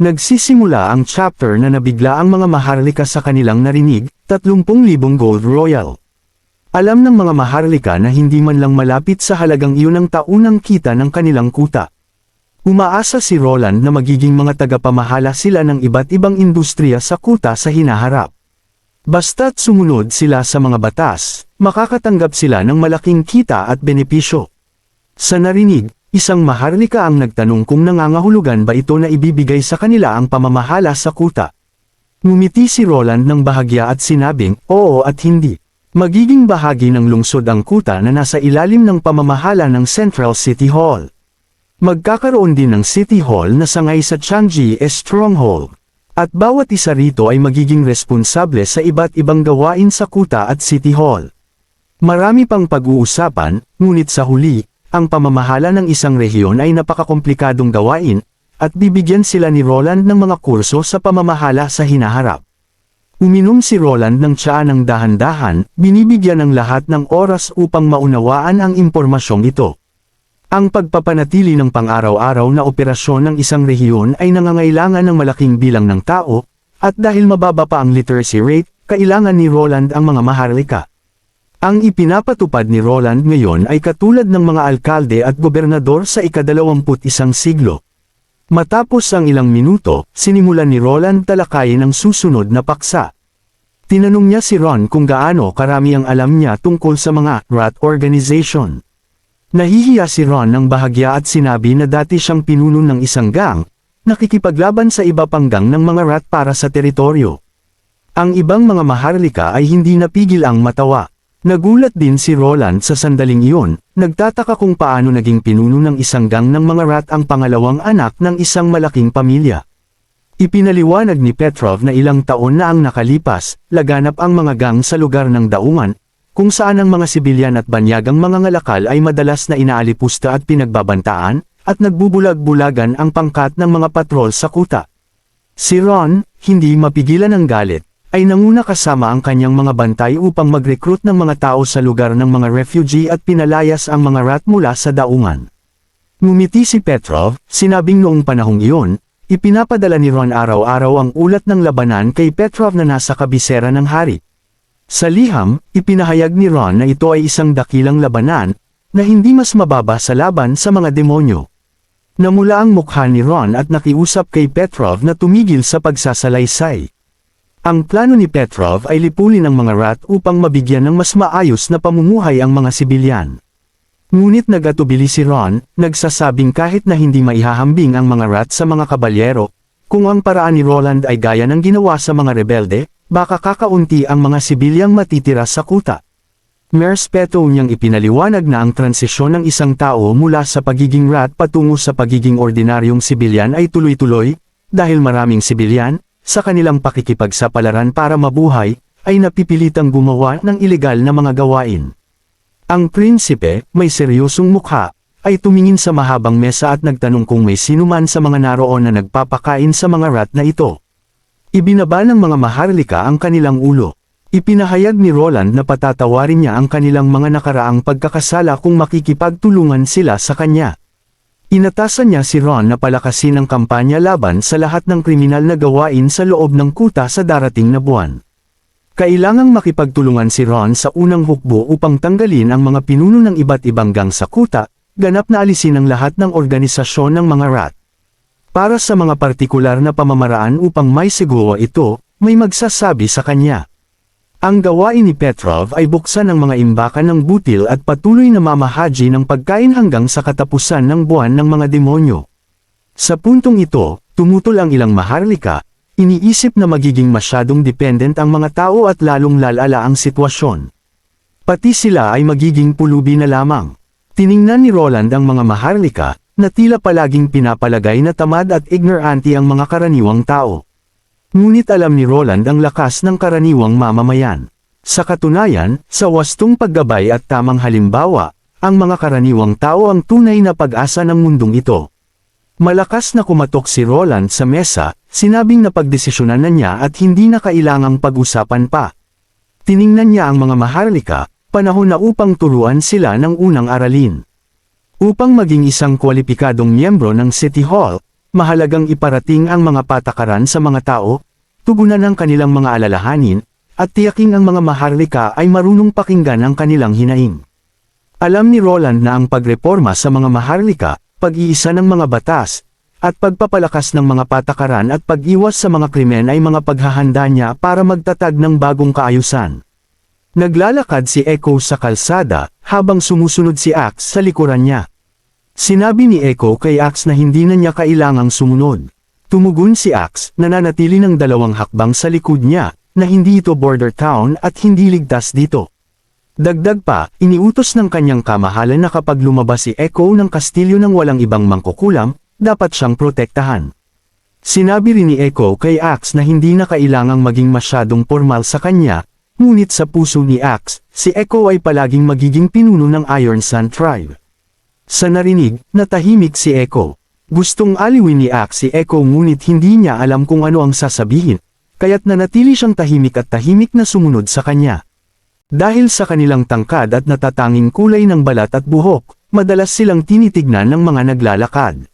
Nagsisimula ang chapter na nabigla ang mga maharlika sa kanilang narinig, 30,000 gold royal. Alam ng mga maharlika na hindi man lang malapit sa halagang iyon ang taunang kita ng kanilang kuta. Umaasa si Roland na magiging mga tagapamahala sila ng iba't ibang industriya sa kuta sa hinaharap. Basta't sumunod sila sa mga batas, makakatanggap sila ng malaking kita at benepisyo. Sa narinig, isang maharlika ang nagtanong kung nangangahulugan ba ito na ibibigay sa kanila ang pamamahala sa kuta. Ngumiti si Roland ng bahagya at sinabing, oo at hindi. Magiging bahagi ng lungsod ang kuta na nasa ilalim ng pamamahala ng Central City Hall. Magkakaroon din ng City Hall na sangay sa Changji Stronghold. At bawat isa rito ay magiging responsable sa iba't ibang gawain sa kuta at City Hall. Marami pang pag-uusapan, ngunit sa huli, ang pamamahala ng isang rehiyon ay napakakomplikadong gawain, at bibigyan sila ni Roland ng mga kurso sa pamamahala sa hinaharap. Uminom si Roland ng tsaa ng dahan-dahan, binibigyan ng lahat ng oras upang maunawaan ang impormasyong ito. Ang pagpapanatili ng pang-araw-araw na operasyon ng isang rehiyon ay nangangailangan ng malaking bilang ng tao, at dahil mababa pa ang literacy rate, kailangan ni Roland ang mga maharlika. Ang ipinapatupad ni Roland ngayon ay katulad ng mga alkalde at gobernador sa ika-21 siglo. Matapos ang ilang minuto, sinimulan ni Roland talakayin ang susunod na paksa. Tinanong niya si Ron kung gaano karami ang alam niya tungkol sa mga rat organization. Nahihiya si Ron ng bahagya at sinabi na dati siyang pinuno ng isang gang, nakikipaglaban sa iba pang gang ng mga rat para sa teritoryo. Ang ibang mga maharlika ay hindi napigil ang matawa. Nagulat din si Roland sa sandaling iyon, nagtataka kung paano naging pinuno ng isang gang ng mga rat ang pangalawang anak ng isang malaking pamilya. Ipinaliwanag ni Petrov na ilang taon na ang nakalipas, laganap ang mga gang sa lugar ng daungan, kung saan ang mga sibilyan at banyagang mga ngalakal ay madalas na inaalipusta at pinagbabantaan, at nagbubulag-bulagan ang pangkat ng mga patrol sa kuta. Si Ron, hindi mapigilan ang galit, ay nanguna kasama ang kanyang mga bantay upang mag-recruit ng mga tao sa lugar ng mga refugee at pinalayas ang mga rat mula sa daungan. Ngumiti si Petrov, sinabing noong panahong iyon, ipinapadala ni Ron araw-araw ang ulat ng labanan kay Petrov na nasa kabisera ng hari. Sa liham, ipinahayag ni Ron na ito ay isang dakilang labanan, na hindi mas mababa sa laban sa mga demonyo. Namula ang mukha ni Ron at nakiusap kay Petrov na tumigil sa pagsasalaysay. Ang plano ni Petrov ay lipulin ang mga rat upang mabigyan ng mas maayos na pamumuhay ang mga sibilyan. Ngunit nagatubili si Ron, nagsasabing kahit na hindi maihahambing ang mga rat sa mga kabalyero, kung ang paraan ni Roland ay gaya ng ginawa sa mga rebelde, baka kakaunti ang mga sibilyang matitira sa kuta. Merspeto niyang ipinaliwanag na ang transisyon ng isang tao mula sa pagiging rat patungo sa pagiging ordinaryong sibilyan ay tuloy-tuloy, dahil maraming sibilyan, sa kanilang pakikipagsapalaran para mabuhay, ay napipilitang gumawa ng ilegal na mga gawain. Ang prinsipe, may seryosong mukha, ay tumingin sa mahabang mesa at nagtanong kung may sinuman sa mga naroon na nagpapakain sa mga rat na ito. Ibinaba ng mga maharlika ang kanilang ulo. Ipinahayag ni Roland na patatawarin niya ang kanilang mga nakaraang pagkakasala kung makikipagtulungan sila sa kanya. Inatasan niya si Ron na palakasin ang kampanya laban sa lahat ng kriminal na gawain sa loob ng kuta sa darating na buwan. Kailangang makipagtulungan si Ron sa unang hukbo upang tanggalin ang mga pinuno ng iba't ibang gang sa kuta, ganap na alisin ang lahat ng organisasyon ng mga rat. Para sa mga partikular na pamamaraan upang may siguro ito, may magsasabi sa kanya. Ang gawain ni Petrov ay buksan ang mga imbakan ng butil at patuloy na mamahaji ng pagkain hanggang sa katapusan ng buwan ng mga demonyo. Sa puntong ito, tumutol ang ilang maharlika, iniisip na magiging masyadong dependent ang mga tao at lalong lalala ang sitwasyon. Pati sila ay magiging pulubi na lamang. Tiningnan ni Roland ang mga maharlika, na tila palaging pinapalagay na tamad at ignorante ang mga karaniwang tao. Ngunit alam ni Roland ang lakas ng karaniwang mamamayan. Sa katunayan, sa wastong paggabay at tamang halimbawa, ang mga karaniwang tao ang tunay na pag-asa ng mundong ito. Malakas na kumatok si Roland sa mesa, sinabing na pagdesisyonan na niya at hindi na kailangang pag-usapan pa. Tiningnan niya ang mga maharlika, panahon na upang turuan sila ng unang aralin. Upang maging isang kwalipikadong miyembro ng City Hall, mahalagang iparating ang mga patakaran sa mga tao, tugunan ang kanilang mga alalahanin, at tiyaking ang mga maharlika ay marunong pakinggan ang kanilang hinaing. Alam ni Roland na ang pagreporma sa mga maharlika, pag-iisa ng mga batas, at pagpapalakas ng mga patakaran at pag-iwas sa mga krimen ay mga paghahanda niya para magtatag ng bagong kaayusan. Naglalakad si Echo sa kalsada, habang sumusunod si Axe sa likuran niya. Sinabi ni Echo kay Axe na hindi na niya kailangang sumunod. Tumugon si Axe, nananatili ng 2 hakbang sa likod niya, na hindi ito border town at hindi ligtas dito. Dagdag pa, iniutos ng kanyang kamahalan na kapag lumabas si Echo ng kastilyo ng walang ibang mangkukulam, dapat siyang protektahan. Sinabi rin ni Echo kay Axe na hindi na kailangang maging masyadong formal sa kanya, ngunit sa puso ni Axe, si Echo ay palaging magiging pinuno ng Iron Sun Tribe. Sa narinig, natahimik si Echo. Gustong aliwin ni Axe si Echo ngunit hindi niya alam kung ano ang sasabihin, kaya't nanatili siyang tahimik na sumunod sa kanya. Dahil sa kanilang tangkad at natatanging kulay ng balat at buhok, madalas silang tinitignan ng mga naglalakad.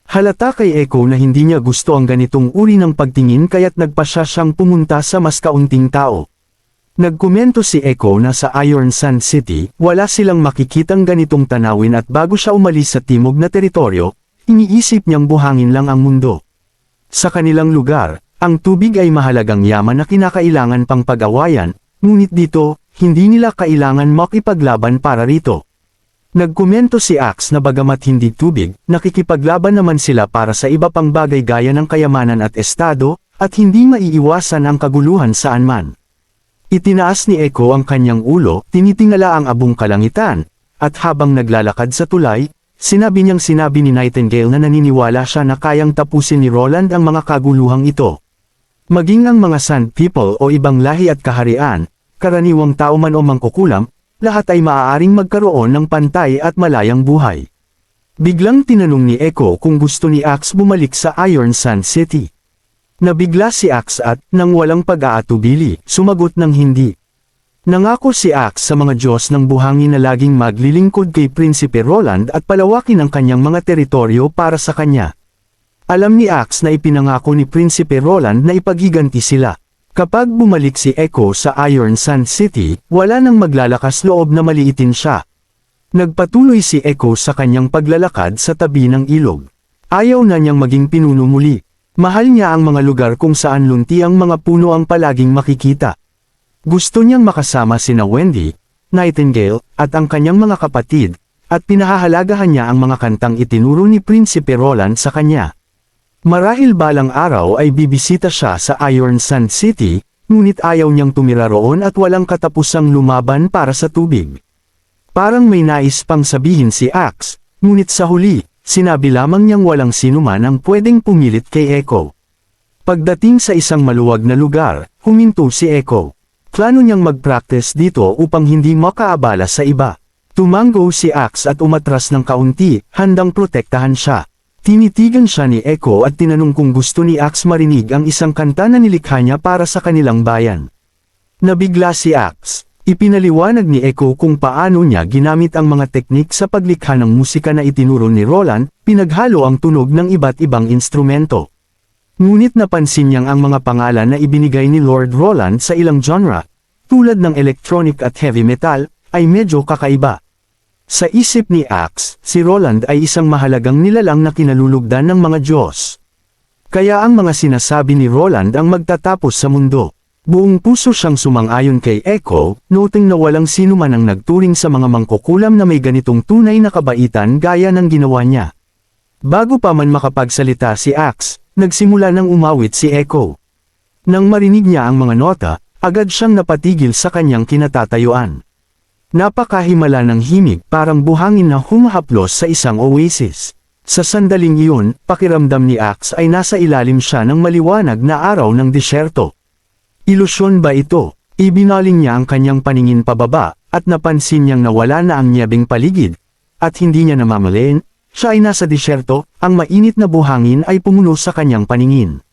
Halata kay Echo na hindi niya gusto ang ganitong uri ng pagtingin kaya't nagpasya siyang pumunta sa mas kaunting tao. Nagkomento si Echo na sa Iron Sun City, wala silang makikitang ganitong tanawin at bago siya umalis sa timog na teritoryo, iniisip niyang buhangin lang ang mundo. Sa kanilang lugar, ang tubig ay mahalagang yaman na kinakailangan pang pag-awayan, ngunit dito, hindi nila kailangan makipaglaban para rito. Nagkomento si Axe na bagamat hindi tubig, nakikipaglaban naman sila para sa iba pang bagay gaya ng kayamanan at estado, at hindi maiiwasan ang kaguluhan saan man. Itinaas ni Echo ang kanyang ulo, tinitingala ang abong kalangitan, at habang naglalakad sa tulay, sinabi ni Nightingale na naniniwala siya na kayang tapusin ni Roland ang mga kaguluhang ito. Maging ang mga Sand People o ibang lahi at kaharian, karaniwang tao man o mangkukulam, lahat ay maaaring magkaroon ng pantay at malayang buhay. Biglang tinanong ni Echo kung gusto ni Axe bumalik sa Iron Sun City. Nabigla si Axe at, nang walang pag-aatubili, sumagot ng hindi. Nangako si Axe sa mga Diyos ng buhangin na laging maglilingkod kay Prinsipe Roland at palawakin ang kanyang mga teritoryo para sa kanya. Alam ni Axe na ipinangako ni Prinsipe Roland na ipaghiganti sila. Kapag bumalik si Echo sa Iron Sun City, wala nang maglalakas loob na maliitin siya. Nagpatuloy si Echo sa kanyang paglalakad sa tabi ng ilog. Ayaw na niyang maging pinuno muli. Mahal niya ang mga lugar kung saan lunti ang mga puno ang palaging makikita. Gusto niyang makasama sina Wendy, Nightingale, at ang kanyang mga kapatid, at pinahahalagahan niya ang mga kantang itinuro ni Prinsipe Roland sa kanya. Marahil balang araw ay bibisita siya sa Iron Sun City, ngunit ayaw niyang tumira roon at walang katapusang lumaban para sa tubig. Parang may nais pang sabihin si Axe, ngunit sa huli, sinabi lamang niyang walang sinuman ang pwedeng pumilit kay Echo. Pagdating sa isang maluwag na lugar, huminto si Echo. Plano niyang mag-practice dito upang hindi makaabala sa iba. Tumango si Axe at umatras ng kaunti, handang protektahan siya. Tinitigan siya ni Echo at tinanong kung gusto ni Axe marinig ang isang kanta na nilikha niya para sa kanilang bayan. Nabigla si Axe. Ipinaliwanag ni Echo kung paano niya ginamit ang mga teknik sa paglikha ng musika na itinuro ni Roland, pinaghalo ang tunog ng iba't ibang instrumento. Ngunit napansin niyang ang mga pangalan na ibinigay ni Lord Roland sa ilang genre, tulad ng electronic at heavy metal, ay medyo kakaiba. Sa isip ni Axe, si Roland ay isang mahalagang nilalang na kinalulugdan ng mga Diyos. Kaya ang mga sinasabi ni Roland ang magtatapos sa mundo. Buong puso siyang sumang-ayon kay Echo, noting na walang sino man ang nagturing sa mga mangkukulam na may ganitong tunay na kabaitan gaya ng ginawa niya. Bago pa man makapagsalita si Axe, nagsimula ng umawit si Echo. Nang marinig niya ang mga nota, agad siyang napatigil sa kanyang kinatatayuan. Napakahimala ng himig, parang buhangin na humahaplos sa isang oasis. Sa sandaling iyon, pakiramdam ni Axe ay nasa ilalim siya ng maliwanag na araw ng disyerto. Ilusyon ba ito? Ibinaling niya ang kanyang paningin pababa, at napansin niyang nawala na ang niyabing paligid. At hindi niya namamalayan, siya ay nasa disyerto, ang mainit na buhangin ay pumuno sa kanyang paningin.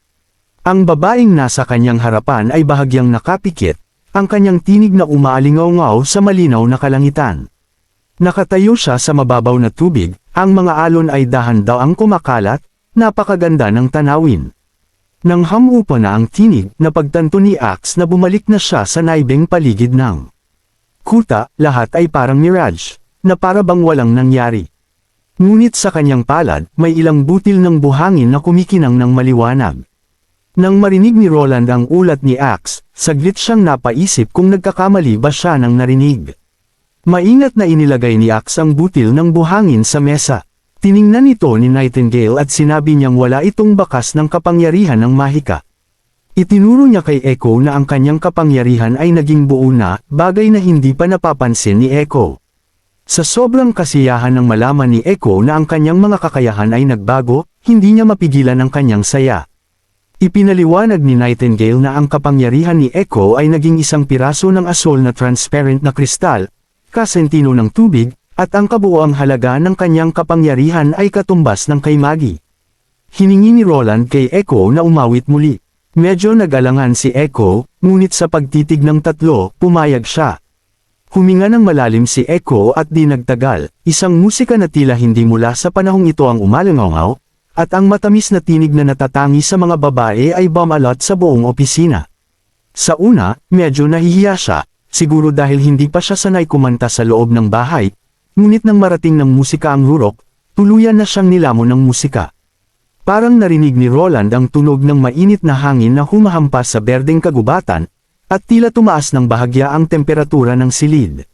Ang babaeng nasa kanyang harapan ay bahagyang nakapikit, ang kanyang tinig na umaalingaw-ngaw sa malinaw na kalangitan. Nakatayo siya sa mababaw na tubig, ang mga alon ay dahan-daang kumakalat, napakaganda ng tanawin. Nang hamupa na ang tinig, napagtanto ni Axe na bumalik na siya sa naibeng paligid ng kuta, lahat ay parang mirage, na para bang walang nangyari. Ngunit sa kanyang palad, may ilang butil ng buhangin na kumikinang ng maliwanag. Nang marinig ni Roland ang ulat ni Axe, saglit siyang napaisip kung nagkakamali ba siya ng narinig. Maingat na inilagay ni Axe ang butil ng buhangin sa mesa. Tiningnan ito ni Nightingale at sinabi niyang wala itong bakas ng kapangyarihan ng mahika. Itinuro niya kay Echo na ang kanyang kapangyarihan ay naging buo na, bagay na hindi pa napapansin ni Echo. Sa sobrang kasiyahan ng malaman ni Echo na ang kanyang mga kakayahan ay nagbago, hindi niya mapigilan ang kanyang saya. Ipinaliwanag ni Nightingale na ang kapangyarihan ni Echo ay naging isang piraso ng asol na transparent na kristal, kasentino ng tubig, at ang kabuoang halaga ng kanyang kapangyarihan ay katumbas ng kay Maggie. Hiningi ni Roland kay Echo na umawit muli. Medyo nag-alangan si Echo, ngunit sa pagtitig ng tatlo, pumayag siya. Huminga ng malalim si Echo at di nagtagal, isang musika na tila hindi mula sa panahong ito ang umalangaw, at ang matamis na tinig na natatangi sa mga babae ay bumalot sa buong opisina. Sa una, medyo nahihiya siya, siguro dahil hindi pa siya sanay kumanta sa loob ng bahay, ngunit nang marating ng musika ang rurok, tuluyan na siyang nilamon ng musika. Parang narinig ni Roland ang tunog ng mainit na hangin na humahampas sa berdeng kagubatan, at tila tumaas ng bahagya ang temperatura ng silid.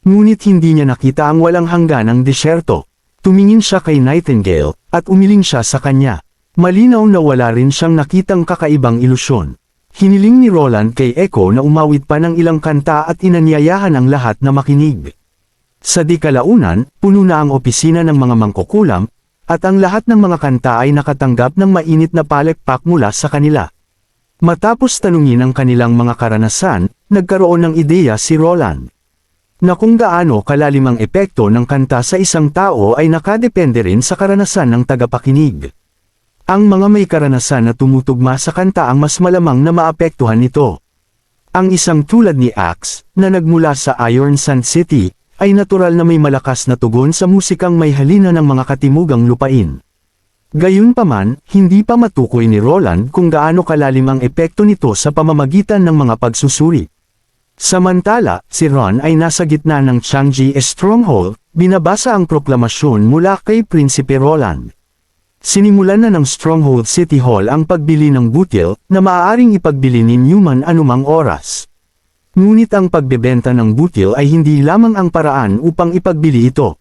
Ngunit hindi niya nakita ang walang hangganang disyerto. Tumingin siya kay Nightingale, at umiling siya sa kanya. Malinaw na wala rin siyang nakitang kakaibang ilusyon. Hiniling ni Roland kay Echo na umawit pa ng ilang kanta at inanyayahan ang lahat na makinig. Sa di kalaunan, puno na ang opisina ng mga mangkukulam, at ang lahat ng mga kanta ay nakatanggap ng mainit na palekpak mula sa kanila. Matapos tanungin ang kanilang mga karanasan, nagkaroon ng ideya si Roland. Na kung gaano kalalim ang epekto ng kanta sa isang tao ay nakadepende rin sa karanasan ng tagapakinig. Ang mga may karanasan na tumutugma sa kanta ang mas malamang na maapektuhan nito. Ang isang tulad ni Axe, na nagmula sa Iron Sand City, ay natural na may malakas na tugon sa musikang may halina ng mga katimugang lupain. Gayunpaman, hindi pa matukoy ni Roland kung gaano kalalim ang epekto nito sa pamamagitan ng mga pagsusuri. Samantala, si Ron ay nasa gitna ng Changji Stronghold, binabasa ang proklamasyon mula kay Prinsipe Roland. Sinimulan na ng Stronghold City Hall ang pagbili ng butil na maaaring ipagbili ni Newman anumang oras. Ngunit ang pagbebenta ng butil ay hindi lamang ang paraan upang ipagbili ito.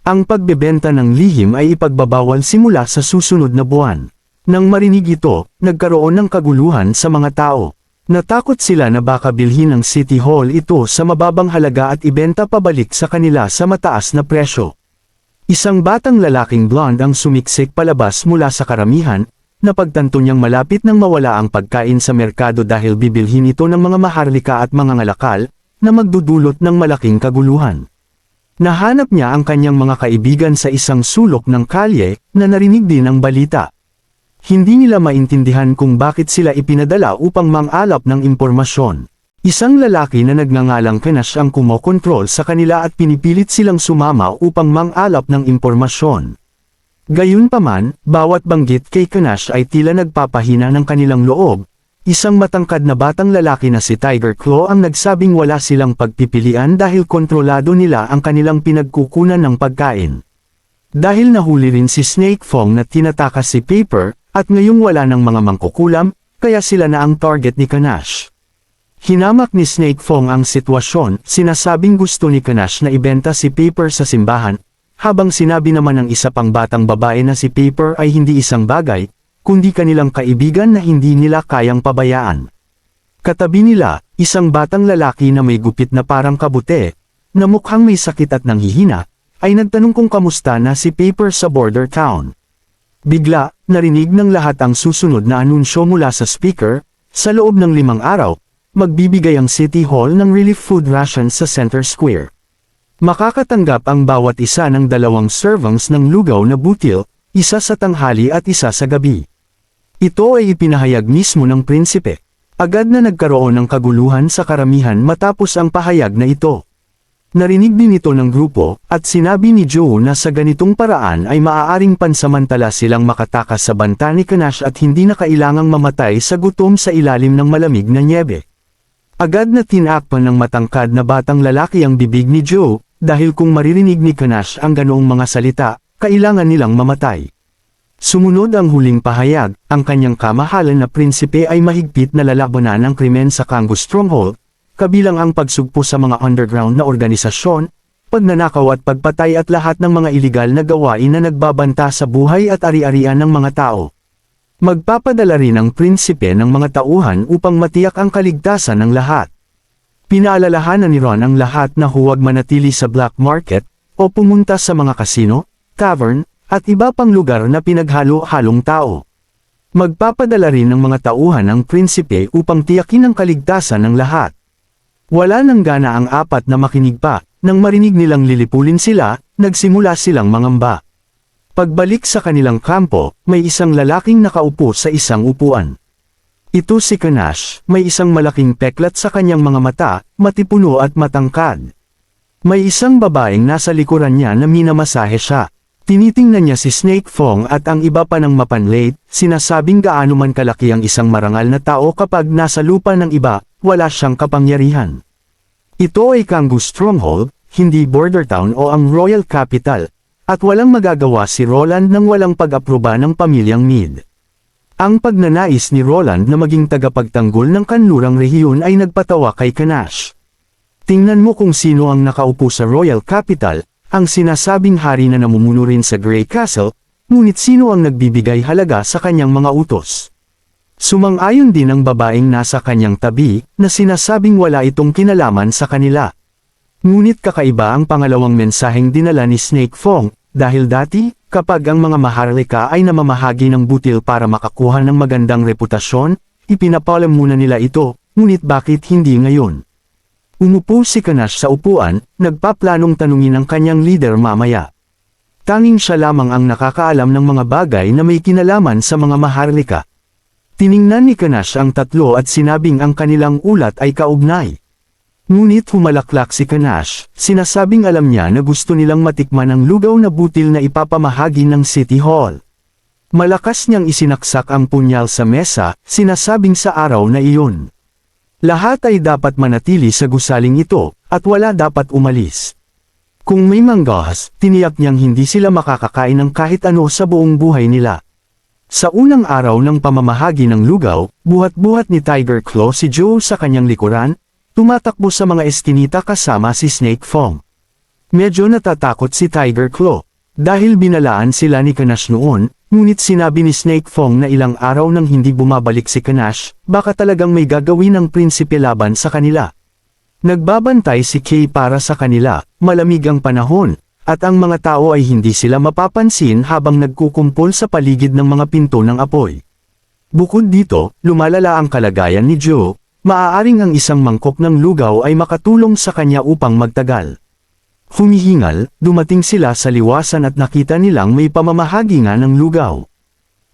Ang pagbebenta ng lihim ay ipagbabawal simula sa susunod na buwan. Nang marinig ito, nagkaroon ng kaguluhan sa mga tao. Natakot sila na baka bilhin ng City Hall ito sa mababang halaga at ibenta pabalik sa kanila sa mataas na presyo. Isang batang lalaking blonde ang sumiksik palabas mula sa karamihan, napagtanto niyang malapit nang mawala ang pagkain sa merkado dahil bibilhin ito ng mga maharlika at mga ngalakal, na magdudulot ng malaking kaguluhan. Nahanap niya ang kanyang mga kaibigan sa isang sulok ng kalye, na narinig din ang balita. Hindi nila maintindihan kung bakit sila ipinadala upang mang-alap ng impormasyon. Isang lalaki na nagngangalang Kanash ang kumokontrol sa kanila at pinipilit silang sumama upang mang-alap ng impormasyon. Gayunpaman, bawat banggit kay Kanash ay tila nagpapahina ng kanilang loob. Isang matangkad na batang lalaki na si Tiger Claw ang nagsabing wala silang pagpipilian dahil kontrolado nila ang kanilang pinagkukunan ng pagkain. Dahil nahuli rin si Snake Fong na tinatakas si Paper, at ngayong wala ng mga mangkukulam, kaya sila na ang target ni Kanash. Hinamak ni Snake Fong ang sitwasyon, sinasabing gusto ni Kanash na ibenta si Paper sa simbahan, habang sinabi naman ng isa pang batang babae na si Paper ay hindi isang bagay, kundi kanilang kaibigan na hindi nila kayang pabayaan. Katabi nila, isang batang lalaki na may gupit na parang kabute, na mukhang may sakit at nanghihina, ay nagtanong kung kamusta na si Paper sa border town. Bigla, narinig ng lahat ang susunod na anunsyo mula sa speaker, sa loob ng 5 araw, magbibigay ang City Hall ng relief food rations sa Center Square. Makakatanggap ang bawat isa ng 2 servings ng lugaw na butil, isa sa tanghali at isa sa gabi. Ito ay ipinahayag mismo ng prinsipe. Agad na nagkaroon ng kaguluhan sa karamihan matapos ang pahayag na ito. Narinig din ito ng grupo, at sinabi ni Joe na sa ganitong paraan ay maaaring pansamantala silang makatakas sa banta ni Kanash at hindi na kailangang mamatay sa gutom sa ilalim ng malamig na nyebe. Agad na tinakpan ng matangkad na batang lalaki ang bibig ni Joe, dahil kung maririnig ni Kanash ang ganoong mga salita, kailangan nilang mamatay. Sumunod ang huling pahayag, ang kanyang kamahalan na prinsipe ay mahigpit na lalabanan ng krimen sa Kango Stronghold, kabilang ang pagsugpo sa mga underground na organisasyon, pagnanakaw at pagpatay at lahat ng mga iligal na gawain na nagbabanta sa buhay at ari-arian ng mga tao. Magpapadala rin ang prinsipe ng mga tauhan upang matiyak ang kaligtasan ng lahat. Pinaalalahanan ni Ron ang lahat na huwag manatili sa black market, o pumunta sa mga kasino, tavern, at iba pang lugar na pinaghalo-halong tao. Magpapadala rin ng mga tauhan ang prinsipe upang tiyakin ang kaligtasan ng lahat. Wala nang gana ang apat na makinig pa, nang marinig nilang lilipulin sila, nagsimula silang mangamba. Pagbalik sa kanilang kampo, may isang lalaking nakaupo sa isang upuan. Ito si Kanash, may isang malaking peklat sa kanyang mga mata, matipuno at matangkad. May isang babaeng nasa likuran niya na minamasahe siya. Tinitingnan niya si Snake Fong at ang iba pa ng mapanlate, sinasabing gaano man kalaki ang isang marangal na tao kapag nasa lupa ng iba, wala siyang kapangyarihan. Ito ay Kango Stronghold, hindi border town o ang Royal Capital, at walang magagawa si Roland nang walang pag-aproba ng pamilyang Meade. Ang pagnanais ni Roland na maging tagapagtanggol ng kanlurang rehiyon ay nagpatawa kay Kanash. Tingnan mo kung sino ang nakaupo sa Royal Capital, ang sinasabing hari na namumuno rin sa Grey Castle, ngunit sino ang nagbibigay halaga sa kanyang mga utos. Sumang-ayon din ang babaeng nasa kanyang tabi, na sinasabing wala itong kinalaman sa kanila. Ngunit kakaiba ang pangalawang mensaheng dinala ni Snake Fong, dahil dati, kapag ang mga maharlika ay namamahagi ng butil para makakuha ng magandang reputasyon, ipinapalam muna nila ito, ngunit bakit hindi ngayon? Umupo si Kanash sa upuan, nagpaplanong tanungin ang kanyang leader mamaya. Tanging siya lamang ang nakakaalam ng mga bagay na may kinalaman sa mga maharlika. Tiningnan ni Kanash ang tatlo at sinabing ang kanilang ulat ay kaugnay. Ngunit humalaklak si Kanash, sinasabing alam niya na gusto nilang matikman ang lugaw na butil na ipapamahagi ng City Hall. Malakas niyang isinaksak ang punyal sa mesa, sinasabing sa araw na iyon. Lahat ay dapat manatili sa gusaling ito, at wala dapat umalis. Kung may manggahas, tiniyak niyang hindi sila makakakain ng kahit ano sa buong buhay nila. Sa unang araw ng pamamahagi ng lugaw, buhat-buhat ni Tiger Claw si Joe sa kanyang likuran, tumatakbo sa mga eskinita kasama si Snake Fong. Medyo natatakot si Tiger Claw, dahil binalaan sila ni Kanash noon, ngunit sinabi ni Snake Fong na ilang araw nang hindi bumabalik si Kanash, baka talagang may gagawin ng prinsipe laban sa kanila. Nagbabantay si Kay para sa kanila, malamig ang panahon, at ang mga tao ay hindi sila mapapansin habang nagkukumpol sa paligid ng mga pinto ng apoy. Bukod dito, lumalala ang kalagayan ni Joe, maaaring ang isang mangkok ng lugaw ay makatulong sa kanya upang magtagal. Humihingal, dumating sila sa liwasan at nakita nilang may pamamahagi nga ng lugaw.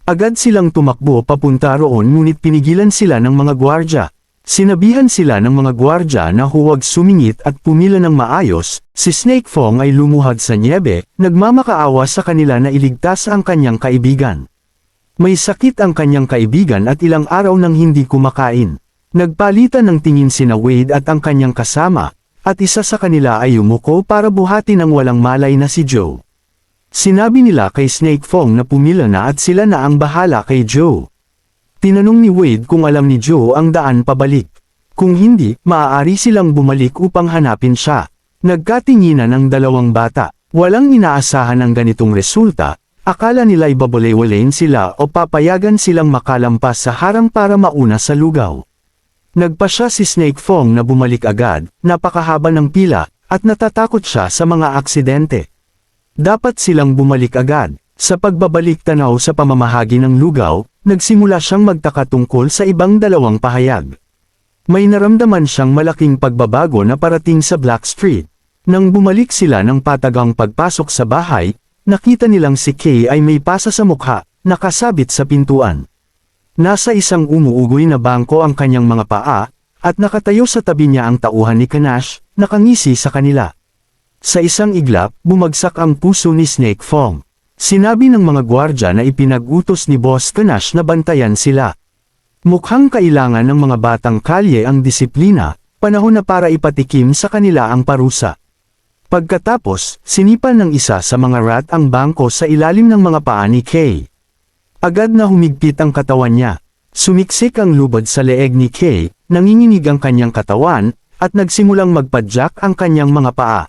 Agad silang tumakbo papunta roon ngunit pinigilan sila ng mga gwardya. Sinabihan sila ng mga gwardya na huwag sumingit at pumila ng maayos, si Snake Fong ay lumuhad sa nyebe, nagmamakaawa sa kanila na iligtas ang kanyang kaibigan. May sakit ang kanyang kaibigan at ilang araw nang hindi kumakain. Nagpalitan ng tingin sina Wade at ang kanyang kasama, at isa sa kanila ay umuko para buhatin ang walang malay na si Joe. Sinabi nila kay Snake Fong na pumila na at sila na ang bahala kay Joe. Tinanong ni Wade kung alam ni Joe ang daan pabalik. Kung hindi, maaari silang bumalik upang hanapin siya. Nagkatinginan ang dalawang bata. Walang inaasahan ang ganitong resulta, akala nila'y babalewalain sila o papayagan silang makalampas sa harang para mauna sa lugaw. Nagpasya si Snake Fong na bumalik agad, napakahaba ng pila, at natatakot siya sa mga aksidente. Dapat silang bumalik agad. Sa pagbabalik tanaw sa pamamahagi ng lugaw, nagsimula siyang magtaka tungkol sa ibang dalawang pahayag. May naramdaman siyang malaking pagbabago na parating sa Black Street. Nang bumalik sila ng patagang pagpasok sa bahay, nakita nilang si Kay ay may pasa sa mukha, nakasabit sa pintuan. Nasa isang umuugoy na bangko ang kanyang mga paa, at nakatayo sa tabi niya ang tauhan ni Kanash, nakangisi sa kanila. Sa isang iglap, bumagsak ang puso ni Snake Fong. Sinabi ng mga gwardya na ipinag-utos ni Boss Kanash na bantayan sila. Mukhang kailangan ng mga batang kalye ang disiplina, panahon na para ipatikim sa kanila ang parusa. Pagkatapos, sinipan ng isa sa mga rat ang bangko sa ilalim ng mga paa ni Kay. Agad na humigpit ang katawan niya. Sumiksik ang lubod sa leeg ni Kay, nanginginig ang kanyang katawan, at nagsimulang magpadyak ang kanyang mga paa.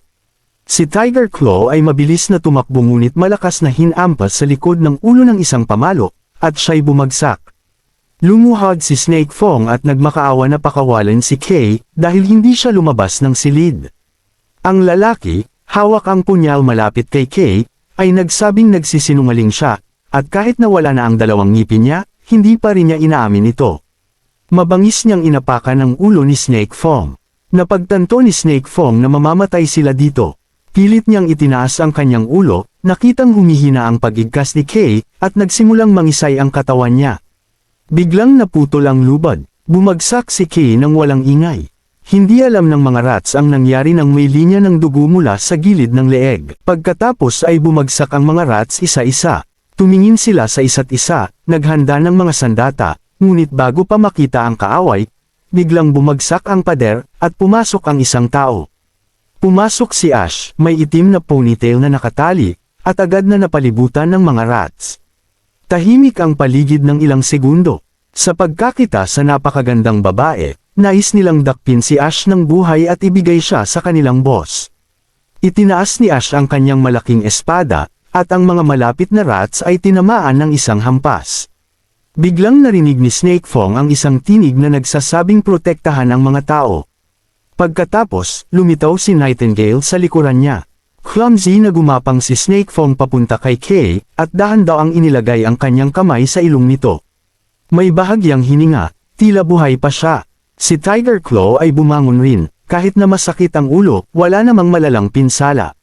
Si Tiger Claw ay mabilis na tumakbo ngunit malakas na hinampas sa likod ng ulo ng isang pamalo, at siya'y bumagsak. Lumuhod si Snake Fong at nagmakaawa na pakawalan si Kay dahil hindi siya lumabas ng silid. Ang lalaki, hawak ang punyal malapit kay Kay, ay nagsabing nagsisinungaling siya, at kahit nawala na ang dalawang ngipin niya, hindi pa rin niya inaamin ito. Mabangis niyang inapakan ang ulo ni Snake Fong. Napagtanto ni Snake Fong na mamamatay sila dito. Pilit niyang itinaas ang kanyang ulo, nakitang humihina ang pag-igkas ni Kay, at nagsimulang mangisay ang katawan niya. Biglang naputol ang lubad. Bumagsak si Kay nang walang ingay. Hindi alam ng mga rats ang nangyari nang may linya ng dugo mula sa gilid ng leeg. Pagkatapos ay bumagsak ang mga rats isa-isa. Tumingin sila sa isa't isa, naghanda ng mga sandata, ngunit bago pa makita ang kaaway, biglang bumagsak ang pader, at pumasok ang isang tao. Pumasok si Ash, may itim na ponytail na nakatali, at agad na napalibutan ng mga rats. Tahimik ang paligid ng ilang segundo. Sa pagkakita sa napakagandang babae, nais nilang dakpin si Ash ng buhay at ibigay siya sa kanilang boss. Itinaas ni Ash ang kanyang malaking espada, at ang mga malapit na rats ay tinamaan ng isang hampas. Biglang narinig ni Snake Fong ang isang tinig na nagsasabing protektahan ang mga tao. Pagkatapos, lumitaw si Nightingale sa likuran niya. Clumsy na gumapang si Snake Fong papunta kay Kay, at dahan-dawang inilagay ang kanyang kamay sa ilong nito. May bahagyang hininga, tila buhay pa siya. Si Tiger Claw ay bumangon rin, kahit na masakit ang ulo, wala namang malalang pinsala.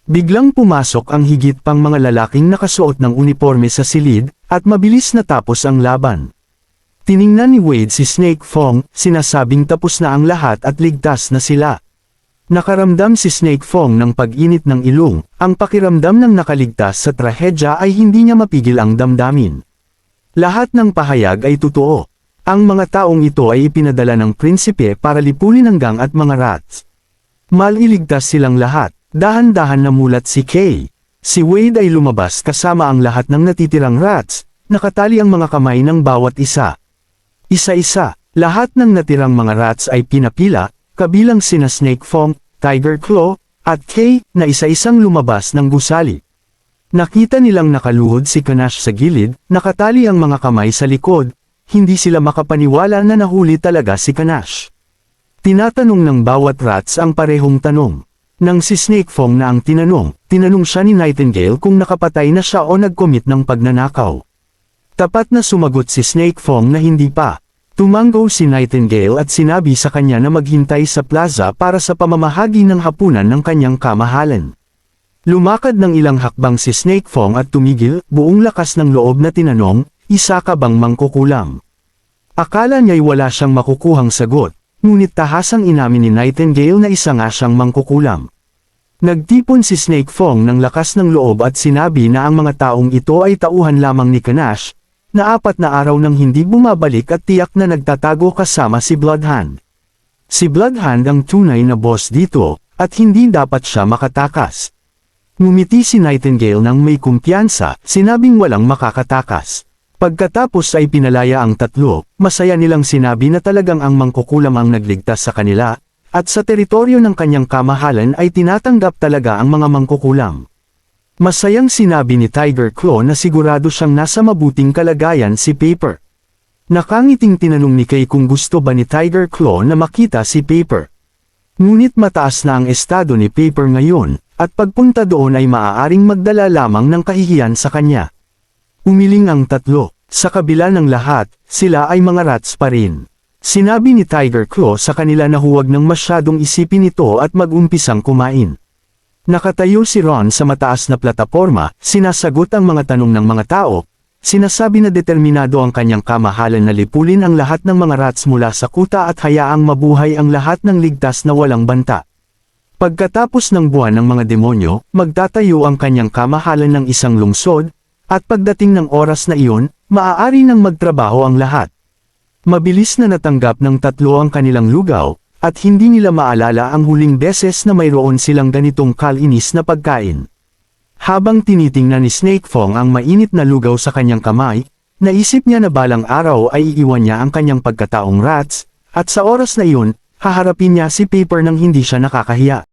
Biglang pumasok ang higit pang mga lalaking nakasuot ng uniforme sa silid, at mabilis natapos ang laban. Tiningnan ni Wade si Snake Fong, sinasabing tapos na ang lahat at ligtas na sila. Nakaramdam si Snake Fong ng pag-init ng ilong, ang pakiramdam ng nakaligtas sa trahedya ay hindi niya mapigil ang damdamin. Lahat ng pahayag ay totoo. Ang mga taong ito ay ipinadala ng prinsipe para lipulin ang gang at mga rats. Maliligtas silang lahat. Dahan-dahan namulat si Kay. Si Wade ay lumabas kasama ang lahat ng natitirang rats, nakatali ang mga kamay ng bawat isa. Isa-isa, lahat ng natirang mga rats ay pinapila, kabilang sina Snake Fong, Tiger Claw, at Kay, na isa-isang lumabas ng gusali. Nakita nilang nakaluhod si Kanash sa gilid, nakatali ang mga kamay sa likod, hindi sila makapaniwala na nahuli talaga si Kanash. Tinatanong ng bawat rats ang parehong tanong. Nang si Snake Fong na ang tinanong siya ni Nightingale kung nakapatay na siya o nag-commit ng pagnanakaw. Tapat na sumagot si Snake Fong na hindi pa. Tumanggo si Nightingale at sinabi sa kanya na maghintay sa plaza para sa pamamahagi ng hapunan ng kanyang kamahalan. Lumakad ng ilang hakbang si Snake Fong at tumigil, buong lakas ng loob na tinanong, isa ka bang mangkukulam? Akala niya'y wala siyang makukuhang sagot. Ngunit tahasang inamin ni Nightingale na isa nga siyang mangkukulam. Nagtipon si Snake Fong ng lakas ng loob at sinabi na ang mga taong ito ay tauhan lamang ni Kanash, na 4 na araw nang hindi bumabalik at tiyak na nagtatago kasama si Bloodhand. Si Bloodhand ang tunay na boss dito, at hindi dapat siya makatakas. Ngumiti si Nightingale ng may kumpiyansa, sinabing walang makakatakas. Pagkatapos ay pinalaya ang tatlo, masaya nilang sinabi na talagang ang mangkukulam ang nagligtas sa kanila, at sa teritoryo ng kanyang kamahalan ay tinatanggap talaga ang mga mangkukulam. Masayang sinabi ni Tiger Claw na sigurado siyang nasa mabuting kalagayan si Paper. Nakangiting tinanong ni Kay kung gusto ba ni Tiger Claw na makita si Paper. Ngunit mataas na ang estado ni Paper ngayon, at pagpunta doon ay maaaring magdala lamang ng kahihiyan sa kanya. Umiling ang tatlo. Sa kabila ng lahat, sila ay mga rats pa rin. Sinabi ni Tiger Claw sa kanila na huwag nang masyadong isipin ito at mag-umpisang kumain. Nakatayo si Ron sa mataas na plataporma, sinasagot ang mga tanong ng mga tao, sinasabi na determinado ang kanyang kamahalan na lipulin ang lahat ng mga rats mula sa kuta at hayaang mabuhay ang lahat ng ligtas na walang banta. Pagkatapos ng buwan ng mga demonyo, magtatayo ang kanyang kamahalan ng isang lungsod, at pagdating ng oras na iyon, maaari nang magtrabaho ang lahat. Mabilis na natanggap ng tatlo ang kanilang lugaw, at hindi nila maalala ang huling beses na mayroon silang ganitong kalinis na pagkain. Habang tinitingnan ni Snake Fong ang mainit na lugaw sa kanyang kamay, naisip niya na balang araw ay iiwan niya ang kanyang pagkataong rats, at sa oras na iyon, haharapin niya si Paper nang hindi siya nakakahiya.